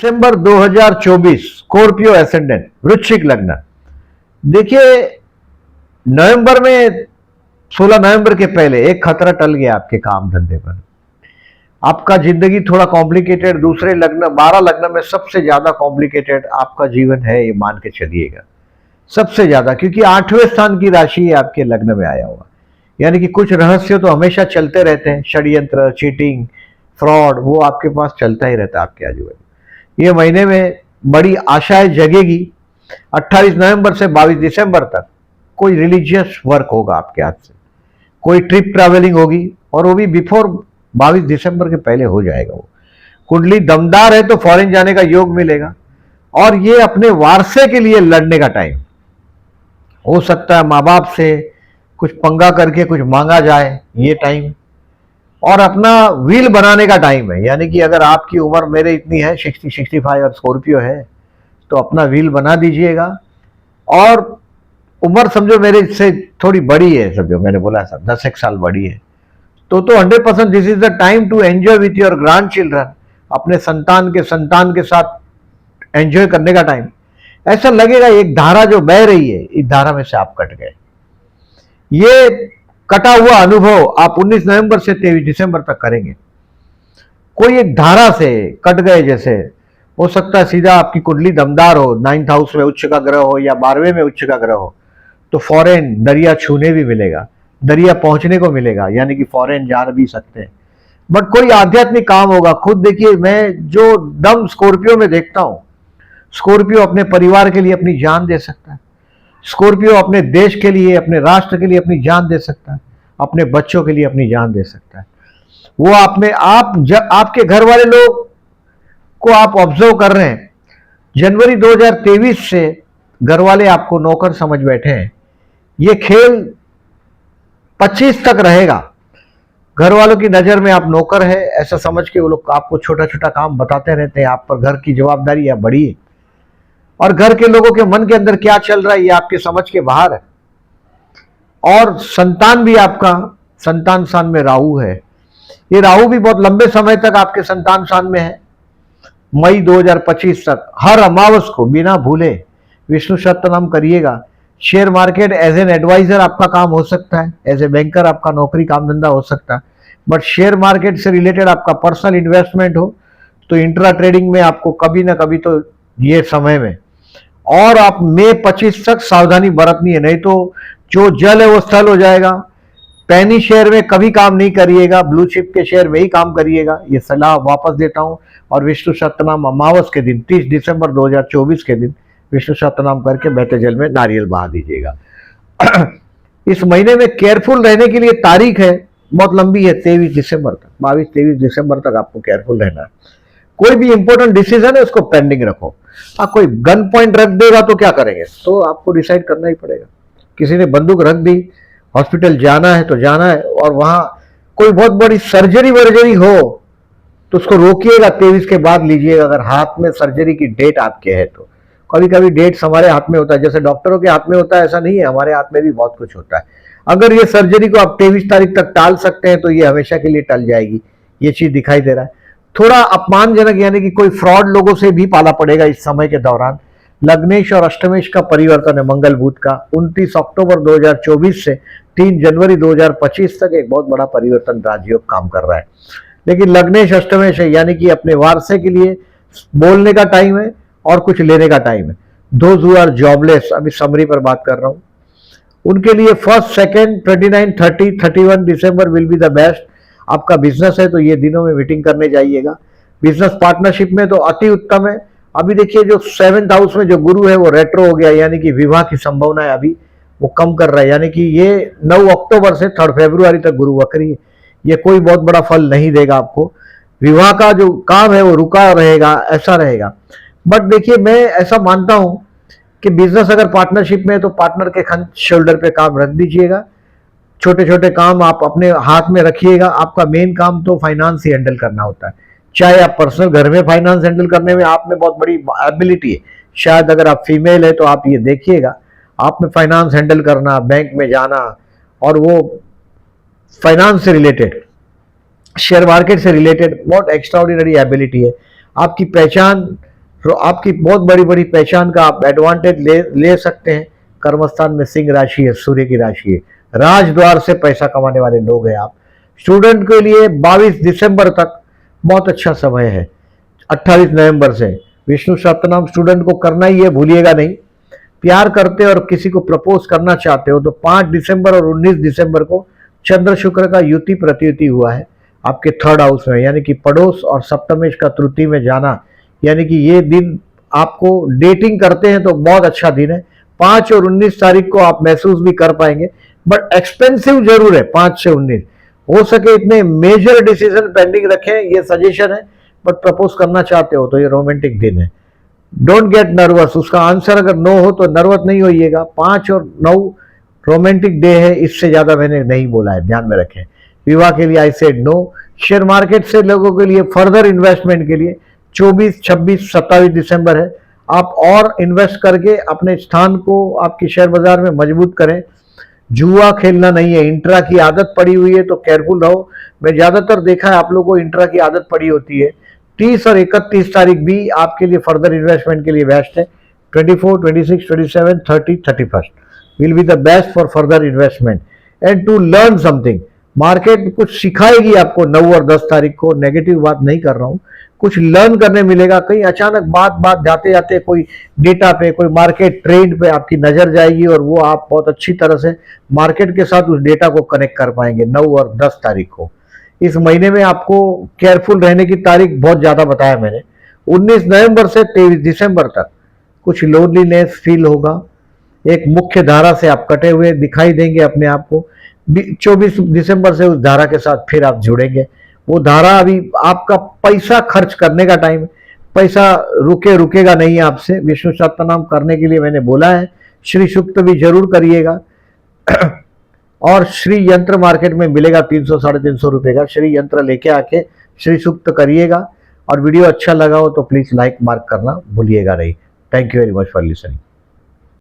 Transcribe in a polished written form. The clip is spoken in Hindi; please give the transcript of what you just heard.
दिसंबर 2024 स्कॉर्पियो एसेंडेंट वृश्चिक लग्न। देखिए, नवंबर में 16 नवंबर के पहले एक खतरा टल गया आपके काम धंधे पर। आपका जिंदगी थोड़ा कॉम्प्लिकेटेड, दूसरे लग्न 12 लग्न में सबसे ज्यादा कॉम्प्लिकेटेड आपका जीवन है, ये मान के चलिएगा सबसे ज्यादा, क्योंकि 8वें स्थान की राशि आपके लग्न में आया हुआ। यानी कि कुछ रहस्य तो हमेशा चलते रहते हैं, षड्यंत्र, चीटिंग, फ्रॉड, वो आपके पास चलता ही रहता है आपके आजू बाजू। ये महीने में बड़ी आशाएं जगेगी। 28 नवंबर से 22 दिसंबर तक कोई रिलीजियस वर्क होगा आपके हाथ से, कोई ट्रिप ट्रैवलिंग होगी, और वो भी बिफोर 22 दिसंबर के पहले हो जाएगा। वो कुंडली दमदार है तो फॉरेन जाने का योग मिलेगा, और ये अपने वारसे के लिए लड़ने का टाइम हो सकता है। माँ बाप से कुछ पंगा करके कुछ मांगा जाए ये टाइम, और अपना व्हील बनाने का टाइम है। यानी कि अगर आपकी उम्र मेरे इतनी है 60-65 और स्कॉर्पियो है, तो अपना व्हील बना दीजिएगा। और उम्र समझो मेरे से थोड़ी बड़ी है, समझो मैंने बोला सब 10 एक साल बड़ी है, तो 100% this is the time to enjoy with your grandchildren. अपने संतान के साथ एंजॉय करने का टाइम। ऐसा लगेगा एक धारा जो बह रही है, इस धारा में से आप कट गए। ये कटा हुआ अनुभव आप 19 नवंबर से 23 दिसंबर तक करेंगे। कोई एक धारा से कट गए, जैसे हो सकता है सीधा आपकी कुंडली दमदार हो, 9th हाउस में उच्च का ग्रह हो या 12वें में उच्च का ग्रह हो, तो फॉरेन दरिया छूने भी मिलेगा, दरिया पहुंचने को मिलेगा, यानी कि फॉरेन जा भी सकते हैं। बट कोई आध्यात्मिक काम होगा। खुद देखिए, मैं जो दम स्कॉर्पियो में देखता हूं, स्कॉर्पियो अपने परिवार के लिए अपनी जान दे सकता है। स्कॉर्पियो अपने देश के लिए, अपने राष्ट्र के लिए अपनी जान दे सकता है, अपने बच्चों के लिए अपनी जान दे सकता है। वो आपके घर वाले लोग को आप ऑब्जर्व कर रहे हैं, जनवरी 2023 से घर वाले आपको नौकर समझ बैठे हैं। ये खेल 25 तक रहेगा। घर वालों की नजर में आप नौकर है ऐसा समझ के वो लोग आपको छोटा छोटा काम बताते रहते हैं। आप पर घर की जवाबदारी है बड़ी है, और घर के लोगों के मन के अंदर क्या चल रहा है ये आपके समझ के बाहर है। और संतान भी आपका संतान स्थान में राहु है। ये राहु भी बहुत लंबे समय तक आपके संतान स्थान में है, मई 2025 तक। हर अमावस को बिना भूले विष्णु सहस्त्रनाम करिएगा। Share market as an advisor आपका काम हो सकता है, एज ए बैंकर आपका नौकरी काम धंधा हो सकता है। बट शेयर मार्केट से रिलेटेड आपका पर्सनल इन्वेस्टमेंट हो तो इंट्रा ट्रेडिंग में आपको कभी ना कभी तो ये समय में, और आप मई 25 तक सावधानी बरतनी है, नहीं तो जो जल है वो स्थल हो जाएगा। पैनी शेयर में कभी काम नहीं करिएगा, ब्लू चिप के शेयर में ही काम करिएगा, ये सलाह वापस देता हूं। और विष्णु सहस्त्रनाम अमावस के दिन 30 दिसंबर 2024 के दिन विष्णु सहस्त्रनाम करके बहते जल में नारियल बहा दीजिएगा। इस महीने में केयरफुल रहने के लिए तारीख है बहुत लंबी है, 23 दिसंबर तक, 22-23 दिसंबर तक आपको केयरफुल रहना है। कोई भी इंपॉर्टेंट डिसीजन है उसको पेंडिंग रखो। कोई गन पॉइंट रख देगा तो क्या करेंगे, तो आपको डिसाइड करना ही पड़ेगा। किसी ने बंदूक रख दी, हॉस्पिटल जाना है तो जाना है, और वहां कोई बहुत बड़ी सर्जरी वर्जरी हो तो उसको रोकिएगा, 23 के बाद लीजिएगा। अगर हाथ में सर्जरी की डेट आपके है तो कभी कभी डेट्स हमारे हाथ में होता है, जैसे डॉक्टरों के हाथ में होता है ऐसा नहीं है, हमारे हाथ में भी बहुत कुछ होता है। अगर ये सर्जरी को आप 23 तारीख तक टाल सकते हैं तो ये हमेशा के लिए टल जाएगी। ये चीज दिखाई दे रहा है। थोड़ा अपमानजनक यानी कि कोई फ्रॉड लोगों से भी पाला पड़ेगा इस समय के दौरान। लग्नेश और अष्टमेश का परिवर्तन है मंगल बुध का। 29 अक्टूबर 2024 से 3 जनवरी 2025 तक एक बहुत बड़ा परिवर्तन राजयोग काम कर रहा है। लेकिन लग्नेश अष्टमेश है, यानी कि अपने वारसे के लिए बोलने का टाइम है और कुछ लेने का टाइम है। दोज हु आर जॉबलेस, अभी समरी पर बात कर रहा हूं, उनके लिए 1st, 2nd, 29, 30, 31 December will be the best. आपका बिजनेस है तो ये दिनों में मीटिंग करने जाइएगा। बिजनेस पार्टनरशिप में तो अति उत्तम है। अभी देखिए, जो 7th हाउस में जो गुरु है वो रेट्रो हो गया, यानी कि विवाह की संभावना है अभी वो कम कर रहा है। यानी कि ये 9 अक्टूबर से 3 फरवरी तक गुरु वक्री है। ये कोई बहुत बड़ा फल नहीं देगा आपको। विवाह का जो काम है वो रुका रहेगा, ऐसा रहेगा। बट देखिए, मैं ऐसा मानता हूं कि बिजनेस अगर पार्टनरशिप में है तो पार्टनर के शोल्डर पे काम रख दीजिएगा। छोटे छोटे काम आप अपने हाथ में रखिएगा। आपका मेन काम तो फाइनेंस ही हैंडल करना होता है। चाहे आप पर्सनल घर में फाइनेंस हैंडल करने में आप में बहुत बड़ी एबिलिटी है, शायद अगर आप फीमेल है तो आप ये देखिएगा, आप में फाइनेंस हैंडल करना, बैंक में जाना, और वो फाइनेंस से रिलेटेड, शेयर मार्केट से रिलेटेड बहुत एक्स्ट्राऑर्डिनरी एबिलिटी है। आपकी पहचान आपकी बहुत बड़ी बड़ी पहचान का आप एडवांटेज ले सकते हैं। कर्मस्थान में सिंह राशि है, सूर्य की राशि है, राजद्वार से पैसा कमाने वाले लोग हैं आप। स्टूडेंट के लिए 22 दिसंबर तक बहुत अच्छा समय है। 28 नवंबर से विष्णु सहस्त्रनाम स्टूडेंट को करना ही है, भूलिएगा नहीं। प्यार करते और किसी को प्रपोज करना चाहते हो तो 5 दिसंबर और 19 दिसंबर को चंद्र शुक्र का युति प्रतियुति हुआ है आपके 3rd हाउस में, यानी कि पड़ोस और सप्तमेश का तृतीय में जाना, यानी कि ये दिन आपको डेटिंग करते हैं तो बहुत अच्छा दिन है। 5 और 19 तारीख को आप महसूस भी कर पाएंगे, बट एक्सपेंसिव जरूर है। 5 से 19 हो सके इतने मेजर डिसीजन पेंडिंग रखें, ये सजेशन है। बट प्रपोज करना चाहते हो तो ये रोमांटिक दिन है। डोंट गेट नर्वस, उसका आंसर अगर नो हो तो नर्वस नहीं होइएगा। 5 और 9 रोमांटिक डे है, इससे ज्यादा मैंने नहीं बोला है, ध्यान में रखें। विवाह के लिए I said no. Share market से लोगों के लिए फर्दर इन्वेस्टमेंट के लिए 24, 26, 27 दिसंबर है। आप और इन्वेस्ट करके अपने स्थान को आपकी शेयर बाजार में मजबूत करें। जुआ खेलना नहीं है, इंट्रा की आदत पड़ी हुई है तो केयरफुल रहो। मैं ज्यादातर देखा है आप लोगों को इंट्रा की आदत पड़ी होती है। 30 और 31 तारीख भी आपके लिए फर्दर इन्वेस्टमेंट के लिए बेस्ट है। 24, 26, 27, 30, 31 will be the best for further investment and to learn something. Market कुछ सिखाएगी आपको 9 और 10 तारीख को, नेगेटिव बात नहीं कर रहा हूं। कुछ लर्न करने मिलेगा। कहीं अचानक बात जाते जाते कोई डेटा पे, कोई मार्केट ट्रेंड पे आपकी नजर जाएगी और वो आप बहुत अच्छी तरह से मार्केट के साथ उस डेटा को कनेक्ट कर पाएंगे 9 और 10 तारीख को। इस महीने में आपको केयरफुल रहने की तारीख बहुत ज्यादा बताया मैंने। 19 नवंबर से 23 दिसंबर तक कुछ लोनलीनेस फील होगा। एक मुख्य धारा से आप कटे हुए दिखाई देंगे अपने आप को। 24 दिसंबर से उस धारा के साथ फिर आप जुड़ेंगे। वो धारा अभी आपका पैसा खर्च करने का टाइम है। पैसा रुकेगा नहीं आपसे। विष्णु सहस्त्रनाम करने के लिए मैंने बोला है। श्री सूक्त भी जरूर करिएगा। और श्री यंत्र मार्केट में मिलेगा 300 साढ़े 300 रुपए का। श्री यंत्र लेके आके श्री सूक्त करिएगा। और वीडियो अच्छा लगा हो तो प्लीज लाइक मार्क करना भूलिएगा नहीं। Thank you very much for listening.